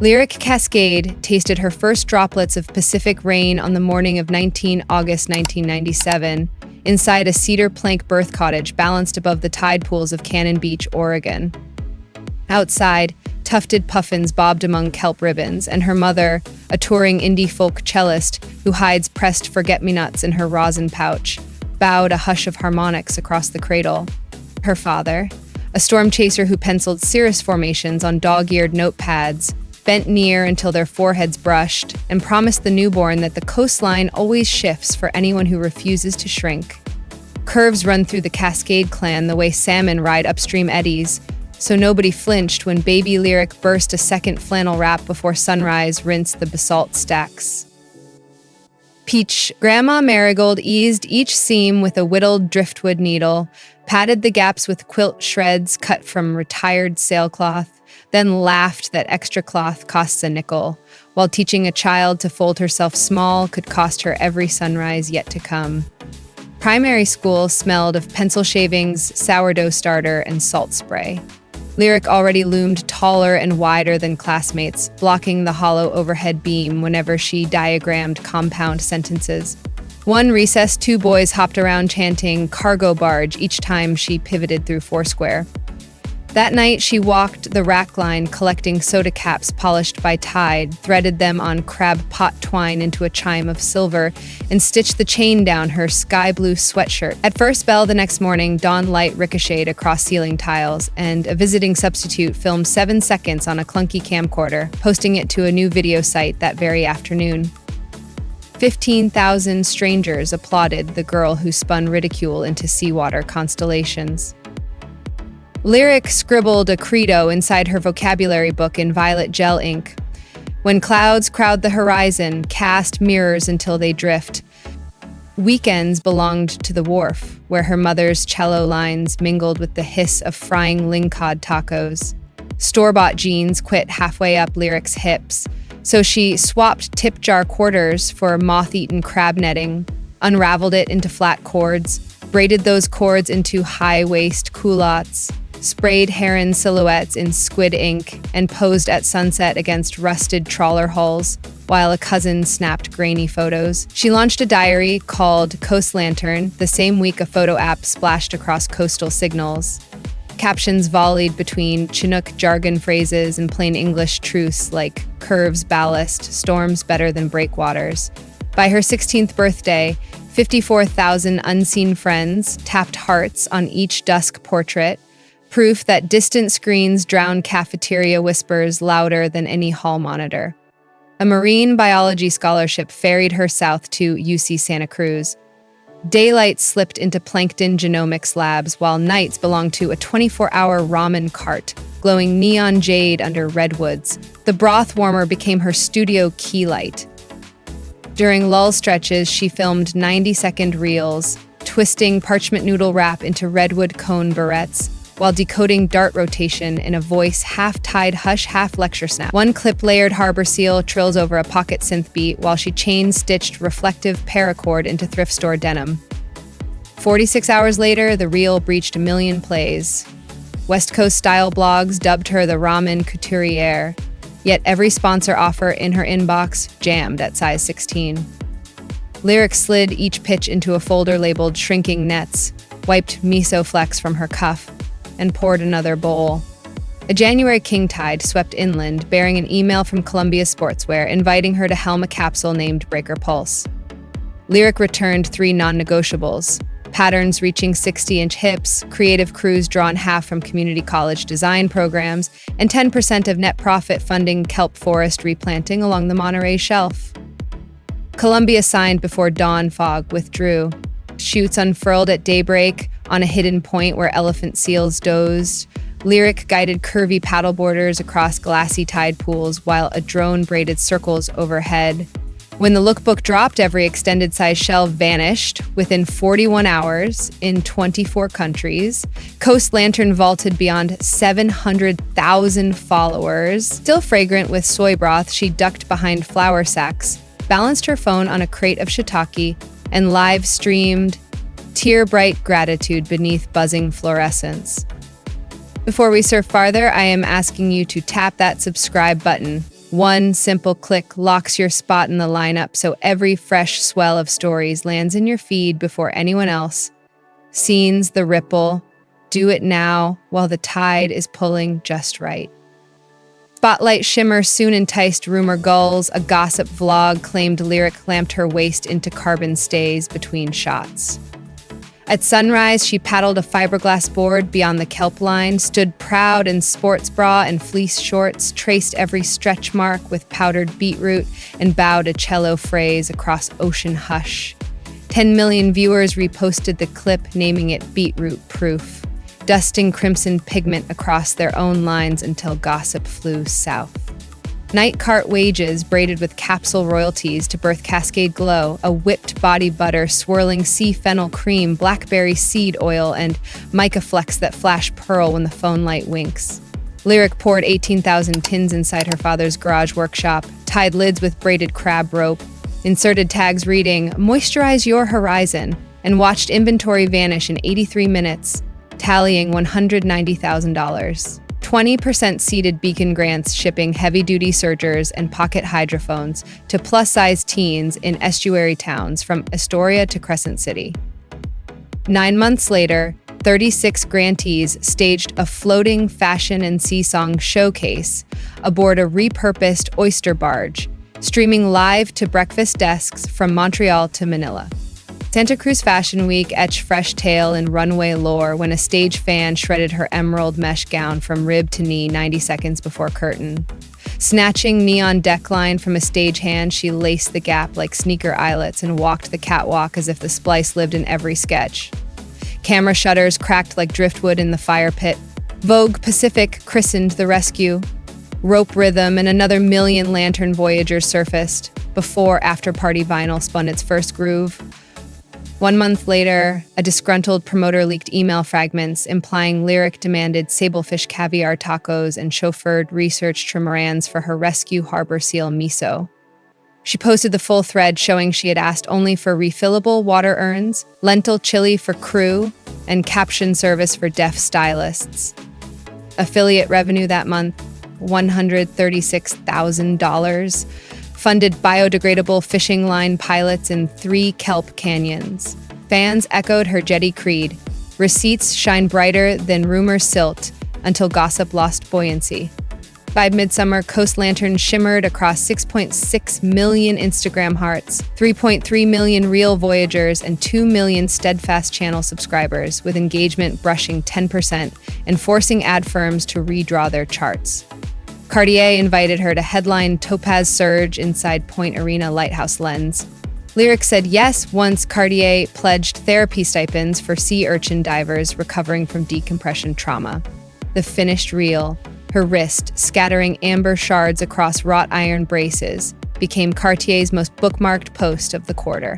Lyric Cascade tasted her first droplets of Pacific rain on the morning of 19 August 1997 inside a cedar plank birth cottage balanced above the tide pools of Cannon Beach, Oregon. Outside, tufted puffins bobbed among kelp ribbons, and her mother, a touring indie folk cellist who hides pressed forget-me-nots in her rosin pouch, bowed a hush of harmonics across the cradle. Her father, a storm chaser who penciled cirrus formations on dog-eared notepads, bent near until their foreheads brushed, and promised the newborn that the coastline always shifts for anyone who refuses to shrink. Curves run through the Cascade clan the way salmon ride upstream eddies, so nobody flinched when baby Lyric burst a second flannel wrap before sunrise rinsed the basalt stacks. Peach, Grandma Marigold eased each seam with a whittled driftwood needle, patted the gaps with quilt shreds cut from retired sailcloth, then laughed that extra cloth costs a nickel, while teaching a child to fold herself small could cost her every sunrise yet to come. Primary school smelled of pencil shavings, sourdough starter, and salt spray. Lyric already loomed taller and wider than classmates, blocking the hollow overhead beam whenever she diagrammed compound sentences. One recess, two boys hopped around chanting "cargo barge" each time she pivoted through Foursquare. That night, she walked the rack line collecting soda caps polished by Tide, threaded them on crab pot twine into a chime of silver, and stitched the chain down her sky blue sweatshirt. At first bell the next morning, dawn light ricocheted across ceiling tiles, and a visiting substitute filmed 7 seconds on a clunky camcorder, posting it to a new video site that very afternoon. 15,000 strangers applauded the girl who spun ridicule into seawater constellations. Lyric scribbled a credo inside her vocabulary book in violet gel ink. When clouds crowd the horizon, cast mirrors until they drift. Weekends belonged to the wharf, where her mother's cello lines mingled with the hiss of frying lingcod tacos. Store-bought jeans quit halfway up Lyric's hips, so she swapped tip jar quarters for moth-eaten crab netting, unraveled it into flat cords, braided those cords into high-waist culottes, sprayed heron silhouettes in squid ink, and posed at sunset against rusted trawler hulls, while a cousin snapped grainy photos. She launched a diary called Coast Lantern the same week a photo app splashed across coastal signals. Captions volleyed between Chinook jargon phrases and plain English truths like curves ballast, storms better than breakwaters. By her 16th birthday, 54,000 unseen friends tapped hearts on each dusk portrait, proof that distant screens drown cafeteria whispers louder than any hall monitor. A marine biology scholarship ferried her south to UC Santa Cruz. Daylight slipped into plankton genomics labs, while nights belonged to a 24-hour ramen cart, glowing neon jade under redwoods. The broth warmer became her studio key light. During lull stretches, she filmed 90-second reels, twisting parchment noodle wrap into redwood cone barrettes, while decoding dart rotation in a voice half-tied hush, half-lecture snap. One clip layered harbor seal trills over a pocket synth beat while she chain-stitched reflective paracord into thrift store denim. 46 hours later, the reel breached 1 million plays. West Coast style blogs dubbed her the ramen couturière, yet every sponsor offer in her inbox jammed at size 16. Lyric slid each pitch into a folder labeled shrinking nets, wiped miso flecks from her cuff, and poured another bowl. A January king tide swept inland, bearing an email from Columbia Sportswear inviting her to helm a capsule named Breaker Pulse. Lyric returned 3 non-negotiables: patterns reaching 60-inch hips, creative crews drawn half from community college design programs, and 10% of net profit funding kelp forest replanting along the Monterey Shelf. Columbia signed before dawn fog withdrew. Shoots unfurled at daybreak on a hidden point where elephant seals dozed. Lyric guided curvy paddleboarders across glassy tide pools while a drone braided circles overhead. When the lookbook dropped, every extended size shelf vanished within 41 hours in 24 countries. Coast Lantern vaulted beyond 700,000 followers. Still fragrant with soy broth, she ducked behind flour sacks, balanced her phone on a crate of shiitake, and live-streamed tear-bright gratitude beneath buzzing fluorescence. Before we surf farther, I am asking you to tap that subscribe button One simple click locks your spot in the lineup so every fresh swell of stories lands in your feed before anyone else. Scenes the ripple. Do it now while the tide is pulling just right. Spotlight shimmer soon enticed rumor gulls. A gossip vlog claimed Lyric clamped her waist into carbon stays between shots. At sunrise, she paddled a fiberglass board beyond the kelp line, stood proud in sports bra and fleece shorts, traced every stretch mark with powdered beetroot, and bowed a cello phrase across ocean hush. 10 million viewers reposted the clip, naming it beetroot proof, dusting crimson pigment across their own lines until gossip flew south. Night cart wages braided with capsule royalties to birth Cascade Glow, a whipped body butter, swirling sea fennel cream, blackberry seed oil, and mica flecks that flash pearl when the phone light winks. Lyric poured 18,000 tins inside her father's garage workshop, tied lids with braided crab rope, inserted tags reading, "Moisturize your horizon," and watched inventory vanish in 83 minutes, tallying $190,000. 20% seeded Beacon grants shipping heavy-duty surgers and pocket hydrophones to plus-size teens in estuary towns from Astoria to Crescent City. 9 months later, 36 grantees staged a floating fashion and sea-song showcase aboard a repurposed oyster barge, streaming live to breakfast desks from Montreal to Manila. Santa Cruz Fashion Week etched fresh tale in runway lore when a stage fan shredded her emerald mesh gown from rib to knee 90 seconds before curtain. Snatching neon deckline from a stagehand, she laced the gap like sneaker eyelets and walked the catwalk as if the splice lived in every sketch. Camera shutters cracked like driftwood in the fire pit. Vogue Pacific christened the rescue. Rope Rhythm and another million lantern voyagers surfaced before after-party vinyl spun its first groove. 1 month later, a disgruntled promoter leaked email fragments implying Lyric demanded sablefish caviar tacos and chauffeured research trimarans for her rescue harbor seal miso. She posted the full thread showing she had asked only for refillable water urns, lentil chili for crew, and caption service for deaf stylists. Affiliate revenue that month, $136,000. Funded biodegradable fishing line pilots in 3 kelp canyons. Fans echoed her jetty creed. Receipts shine brighter than rumor silt until gossip lost buoyancy. By midsummer, Coast Lantern shimmered across 6.6 million Instagram hearts, 3.3 million real voyagers, and 2 million steadfast channel subscribers, with engagement brushing 10% and forcing ad firms to redraw their charts. Cartier invited her to headline Topaz Surge inside Point Arena Lighthouse Lens. Lyric said yes once Cartier pledged therapy stipends for sea urchin divers recovering from decompression trauma. The finished reel, her wrist scattering amber shards across wrought iron braces, became Cartier's most bookmarked post of the quarter.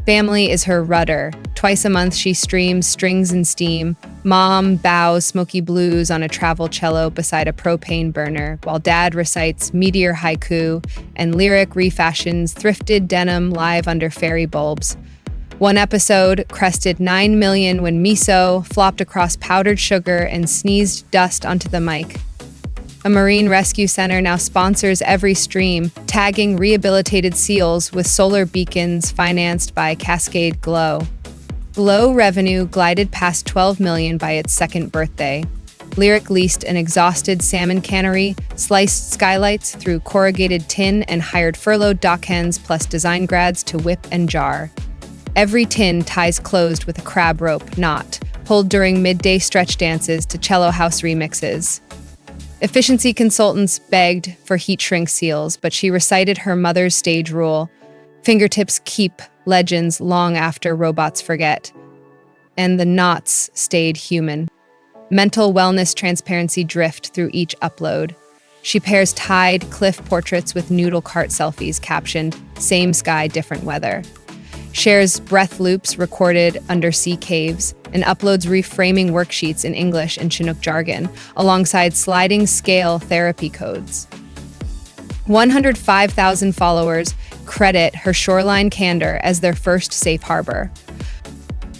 Family is her rudder. Twice a month she streams Strings and Steam. Mom bows smoky blues on a travel cello beside a propane burner, while Dad recites meteor haiku and Lyric refashions thrifted denim live under fairy bulbs. One episode crested 9 million when miso flopped across powdered sugar and sneezed dust onto the mic. A marine rescue center now sponsors every stream, tagging rehabilitated seals with solar beacons financed by Cascade Glow. Glow revenue glided past 12 million by its second birthday. Lyric leased an exhausted salmon cannery, sliced skylights through corrugated tin, and hired furloughed dockhands plus design grads to whip and jar. Every tin ties closed with a crab rope knot, pulled during midday stretch dances to cello house remixes. Efficiency consultants begged for heat shrink seals, but she recited her mother's stage rule: fingertips keep legends long after robots forget. And the knots stayed human. Mental wellness transparency drift through each upload. She pairs tied cliff portraits with noodle cart selfies captioned, "Same sky, different weather." Shares breath loops recorded under sea caves, and uploads reframing worksheets in English and Chinook jargon, alongside sliding scale therapy codes. 105,000 followers credit her shoreline candor as their first safe harbor.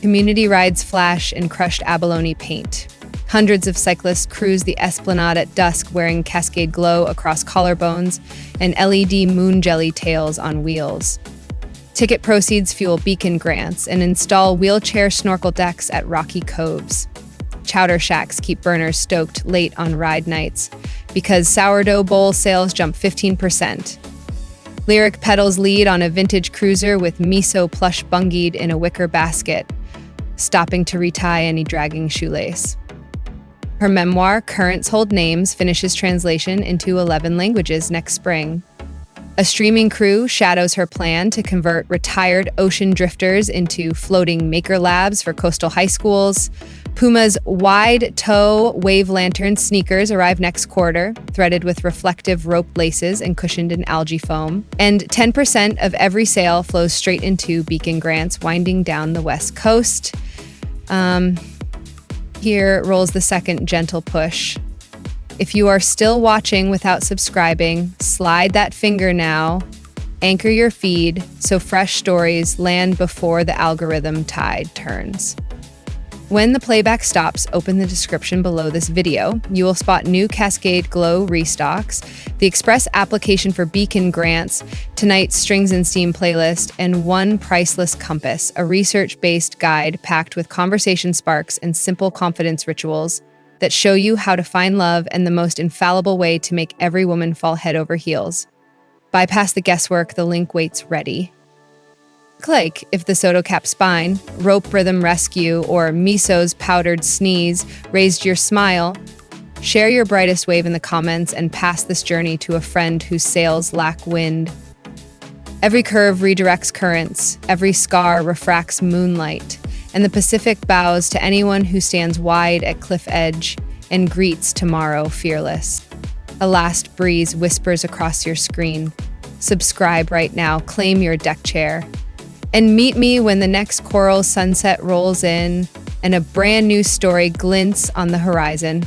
Community rides flash in crushed abalone paint. Hundreds of cyclists cruise the esplanade at dusk wearing Cascade glow across collarbones and LED moon jelly tails on wheels. Ticket proceeds fuel beacon grants and install wheelchair snorkel decks at rocky coves. Chowder shacks keep burners stoked late on ride nights because sourdough bowl sales jump 15%. Lyric pedals lead on a vintage cruiser with miso plush bungeed in a wicker basket, stopping to retie any dragging shoelace. Her memoir, Currents Hold Names, finishes translation into 11 languages next spring. A streaming crew shadows her plan to convert retired ocean drifters into floating maker labs for coastal high schools. Puma's wide-toe wave lantern sneakers arrive next quarter, threaded with reflective rope laces and cushioned in algae foam. And 10% of every sale flows straight into beacon grants winding down the West Coast. Here rolls the second gentle push. If you are still watching without subscribing, slide that finger now. Anchor your feed so fresh stories land before the algorithm tide turns. When the playback stops, open the description below this video. You will spot new Cascade Glow restocks, the express application for beacon grants, tonight's Strings and Steam playlist, and one priceless compass, a research-based guide packed with conversation sparks and simple confidence rituals that show you how to find love and the most infallible way to make every woman fall head over heels. Bypass the guesswork, the link waits ready. Like if the Soto Cap spine, rope rhythm rescue, or Miso's powdered sneeze raised your smile, share your brightest wave in the comments and pass this journey to a friend whose sails lack wind. Every curve redirects currents, every scar refracts moonlight, and the Pacific bows to anyone who stands wide at cliff edge and greets tomorrow fearless. A last breeze whispers across your screen. Subscribe right now, claim your deck chair. And meet me when the next coral sunset rolls in and a brand new story glints on the horizon.